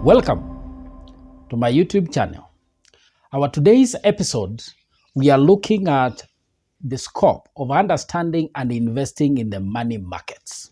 Welcome to my YouTube channel. Our today's episode, we are looking at the scope of understanding and investing in the money markets.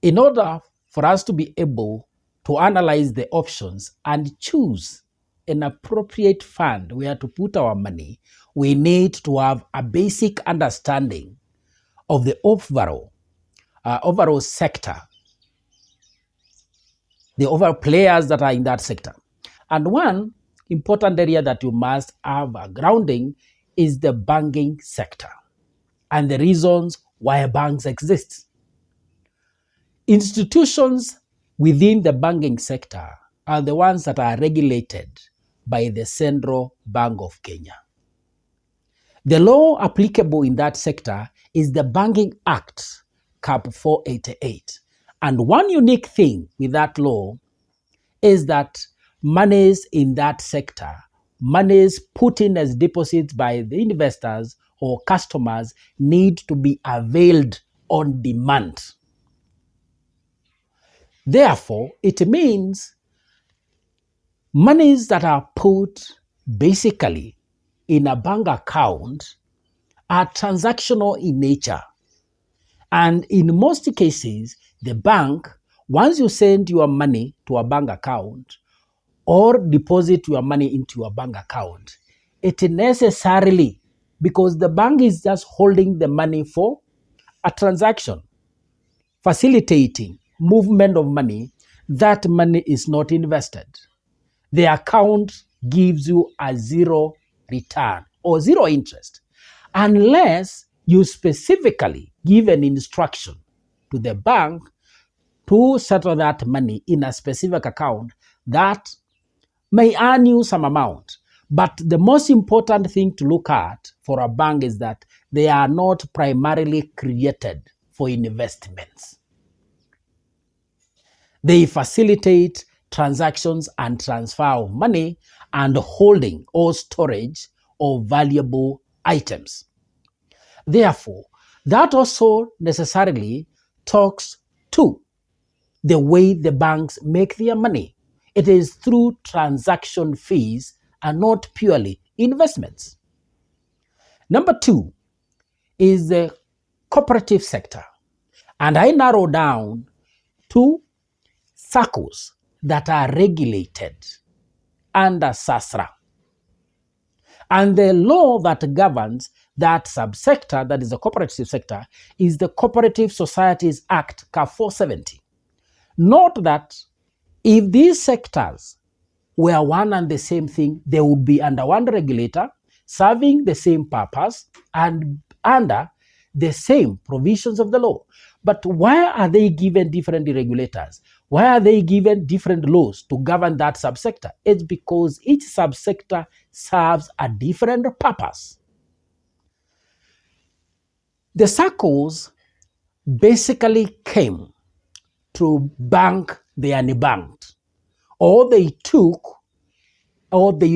In order for us to be able to analyze the options and choose an appropriate fund where to put our money, we need to have a basic understanding of the overall sector, the overall players that are in that sector. And one important area that you must have a grounding is the banking sector and the reasons why banks exist. Institutions within the banking sector are the ones that are regulated by the Central Bank of Kenya. The law applicable in that sector is the Banking Act, Cap 488. And one unique thing with that law is that monies in that sector, monies put in as deposits by the investors or customers, need to be availed on demand. Therefore, it means monies that are put basically in a bank account are transactional in nature. And in most cases, the bank, once you send your money to a bank account or deposit your money into your bank account, it necessarily, because the bank is just holding the money for a transaction, facilitating movement of money, that money is not invested. The account gives you a zero return or zero interest unless you specifically give an instruction to the bank to settle that money in a specific account that may earn you some amount. But the most important thing to look at for a bank is that they are not primarily created for investments. They facilitate transactions and transfer of money and holding or storage of valuable items. Therefore, that also necessarily talks to the way the banks make their money. It is through transaction fees and not purely investments. Number two is the cooperative sector. And I narrow down to SACCOs that are regulated under SASRA. And the law that governs that subsector, that is the cooperative sector, is the Cooperative Societies Act, Cap 470. Note that if these sectors were one and the same thing, they would be under one regulator, serving the same purpose and under the same provisions of the law. But why are they given different regulators? Why are they given different laws to govern that subsector? It's because each subsector serves a different purpose. The SACCOs basically came to bank the unbanked, or they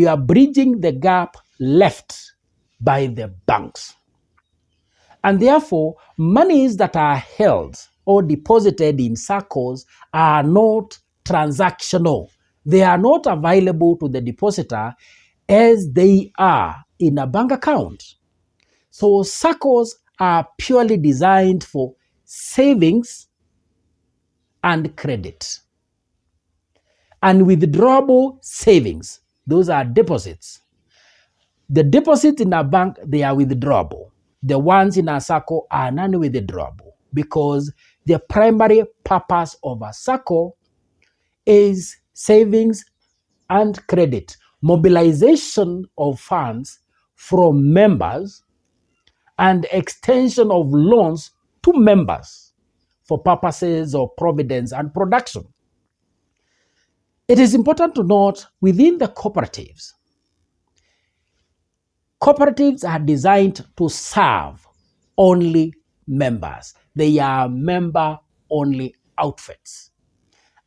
are bridging the gap left by the banks. And therefore, monies that are held or deposited in SACCOs are not transactional. They are not available to the depositor as they are in a bank account. So SACCOs are purely designed for savings and credit. And withdrawable savings, those are deposits. The deposits in a bank, they are withdrawable. The ones in a SACCO are non-withdrawable because the primary purpose of a SACCO is savings and credit, mobilization of funds from members and extension of loans to members for purposes of providence and production. It is important to note within the cooperatives, cooperatives are designed to serve only members. They are member-only outfits.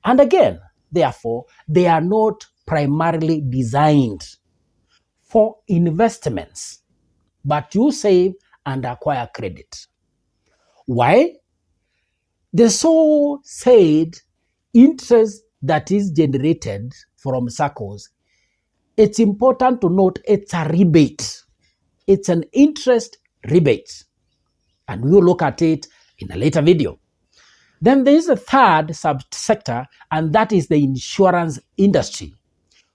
And again, therefore, they are not primarily designed for investments, but you save and acquire credit. Why? The so said interest that is generated from SACCOs, it's important to note it's a rebate. It's an interest rebate. And we will look at it in a later video. Then there is a third subsector, and that is the insurance industry,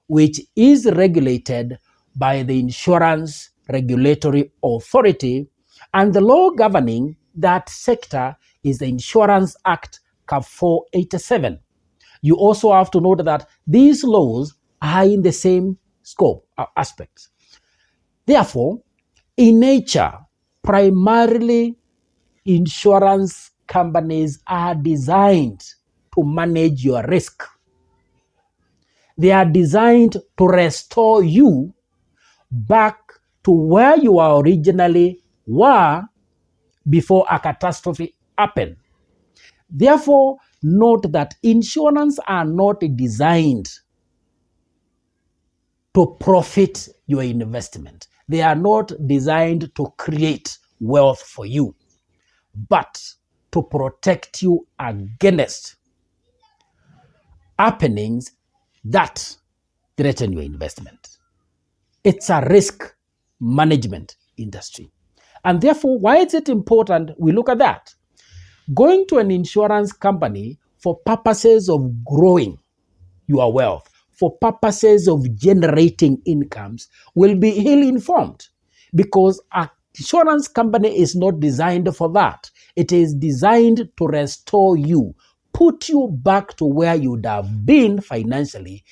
which is regulated by the Insurance Regulatory Authority, and the law governing that sector is the Insurance Act Cap 487. You also have to note that these laws are in the same scope aspects. Therefore, in nature, primarily insurance companies are designed to manage your risk. They are designed to restore you back to where you originally were before a catastrophe happened. Therefore, note that insurance are not designed to profit your investment. They are not designed to create wealth for you, but to protect you against happenings that threaten your investment. It's a risk management industry. And therefore, why is it important we look at that? Going to an insurance company for purposes of growing your wealth, for purposes of generating incomes, will be ill-informed, because an insurance company is not designed for that. It is designed to restore you, put you back to where you would have been financially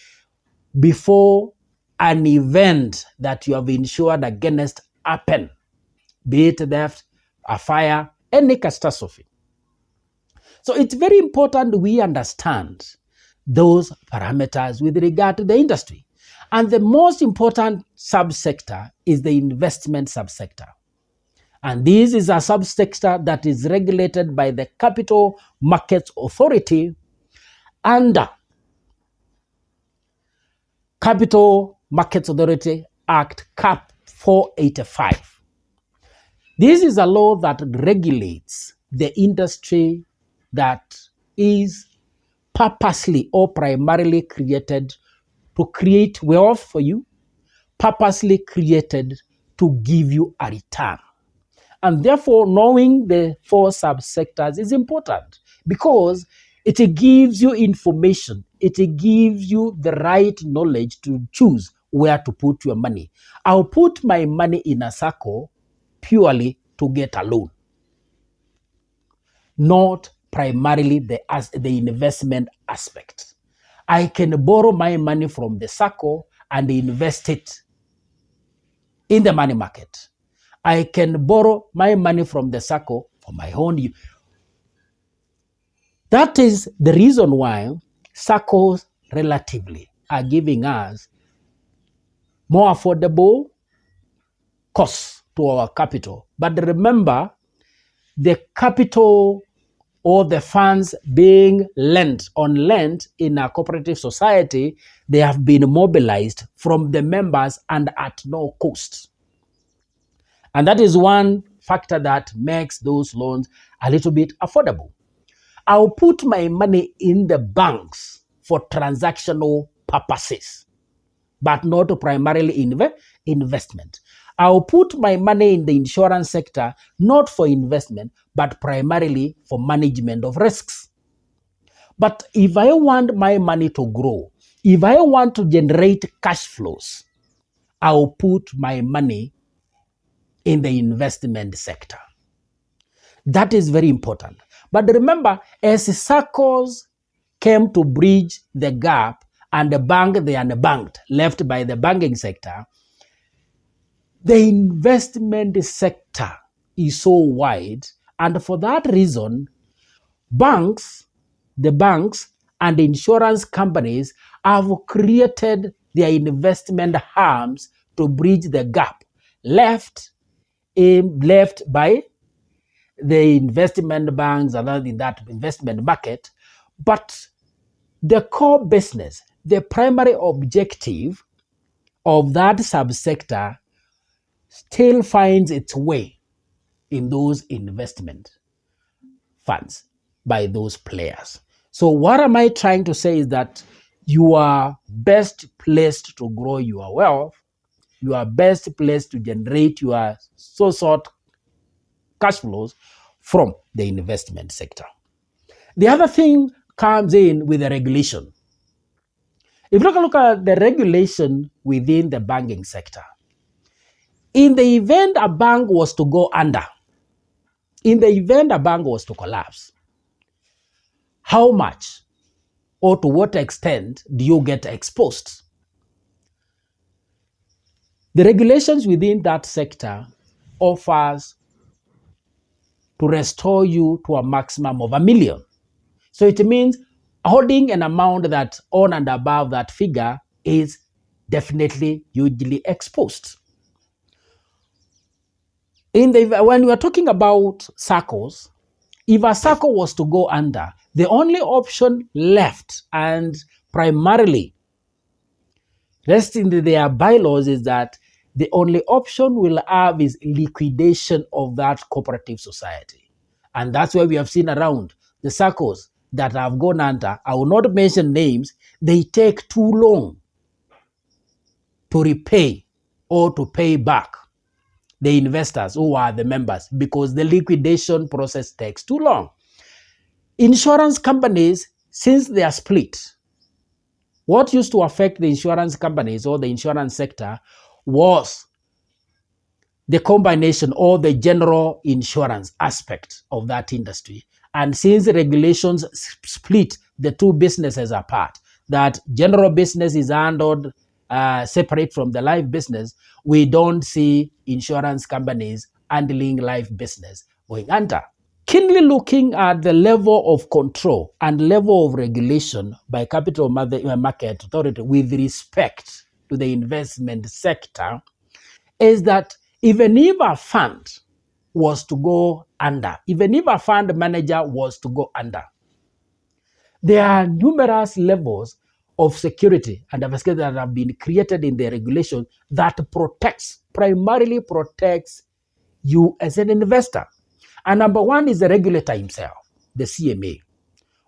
before an event that you have insured against happen, be it theft, a fire, any catastrophe. So it's very important we understand those parameters with regard to the industry. And the most important subsector is the investment subsector. And this is a subsector that is regulated by the Capital Markets Authority under Capital Markets Authority Act Cap 485. This is a law that regulates the industry that is purposely or primarily created to create wealth for you, purposely created to give you a return. And therefore, knowing the four subsectors is important, because it gives you information. It gives you the right knowledge to choose where to put your money. I'll put my money in a SACCO purely to get a loan, not primarily the investment aspect. I can borrow my money from the SACCO and invest it in the money market. I can borrow my money from the SACCO for my own use. That is the reason why SACCOs relatively are giving us more affordable costs to our capital. But remember, the capital or the funds being lent in a cooperative society, they have been mobilized from the members and at no cost. And that is one factor that makes those loans a little bit affordable. I'll put my money in the banks for transactional purposes, but not primarily investment. I'll put my money in the insurance sector, not for investment, but primarily for management of risks. But if I want my money to grow, if I want to generate cash flows, I'll put my money in the investment sector. That is very important. But remember, as SACCOs came to bridge the gap and the bank the unbanked left by the banking sector, the investment sector is so wide, and for that reason, the banks and insurance companies have created their investment arms to bridge the gap left by the investment banks and in that investment market. But the core business, the primary objective of that subsector still finds its way in those investment funds by those players. So what am I trying to say is that you are best placed to grow your wealth. You are best placed to generate your so-sought cash flows from the investment sector. The other thing comes in with the regulation. If you look at the regulation within the banking sector, in the event a bank was to go under, in the event a bank was to collapse, how much or to what extent do you get exposed? The regulations within that sector offers to restore you to a maximum of $1 million. So it means holding an amount that on and above that figure is definitely hugely exposed. When we are talking about SACCOs, if a SACCO was to go under, the only option left and primarily rest in their bylaws is that the only option we'll have is liquidation of that cooperative society. And that's why we have seen around the SACCOs that have gone under. I will not mention names. They take too long to repay or to pay back the investors who are the members because the liquidation process takes too long. Insurance companies, since they are split, what used to affect the insurance companies or the insurance sector was the combination or the general insurance aspect of that industry. And since the regulations split the two businesses apart, that general business is handled separate from the life business, we don't see insurance companies handling life business going under. Keenly looking at the level of control and level of regulation by Capital Market Authority with respect to the investment sector is that even if a fund was to go under, even if a fund manager was to go under, there are numerous levels of security and diversity that have been created in the regulation that primarily protects you as an investor. And number one is the regulator himself, the CMA,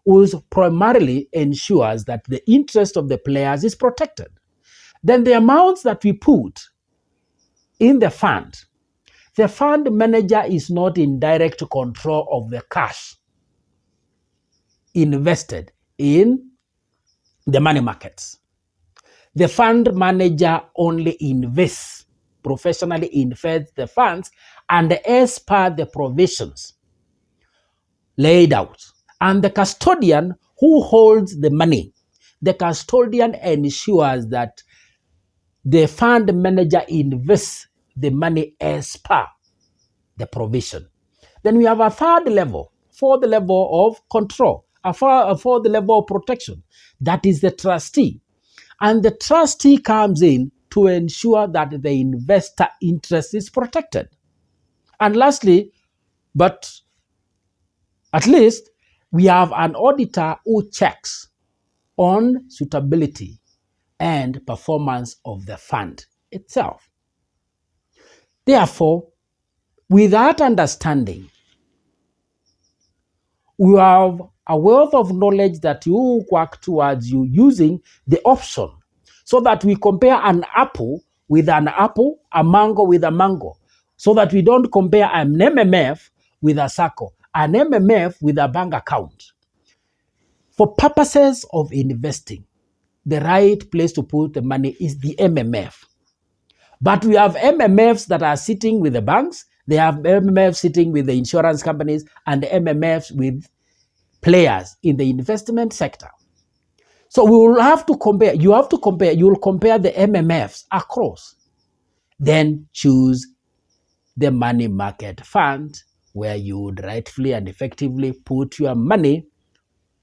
who primarily ensures that the interest of the players is protected. Then the amounts that we put in the fund manager is not in direct control of the cash invested in the money markets. The fund manager only professionally invests the funds and as per the provisions laid out. And the custodian who holds the money, the custodian ensures that the fund manager invests the money as per the provision. Then we have a fourth level of control, a fourth level of protection. That is the trustee. And the trustee comes in to ensure that the investor interest is protected. And lastly, but at least, we have an auditor who checks on suitability and performance of the fund itself. Therefore, with that understanding, we have a wealth of knowledge that you work towards you using the option so that we compare an apple with an apple, a mango with a mango, so that we don't compare an MMF with a SACCO, an MMF with a bank account. For purposes of investing, the right place to put the money is the MMF. But we have MMFs that are sitting with the banks, they have MMFs sitting with the insurance companies, and MMFs with players in the investment sector. So we will have to compare, you will compare the MMFs across. Then choose the money market fund where you would rightfully and effectively put your money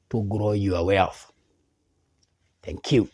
to grow your wealth. Thank you.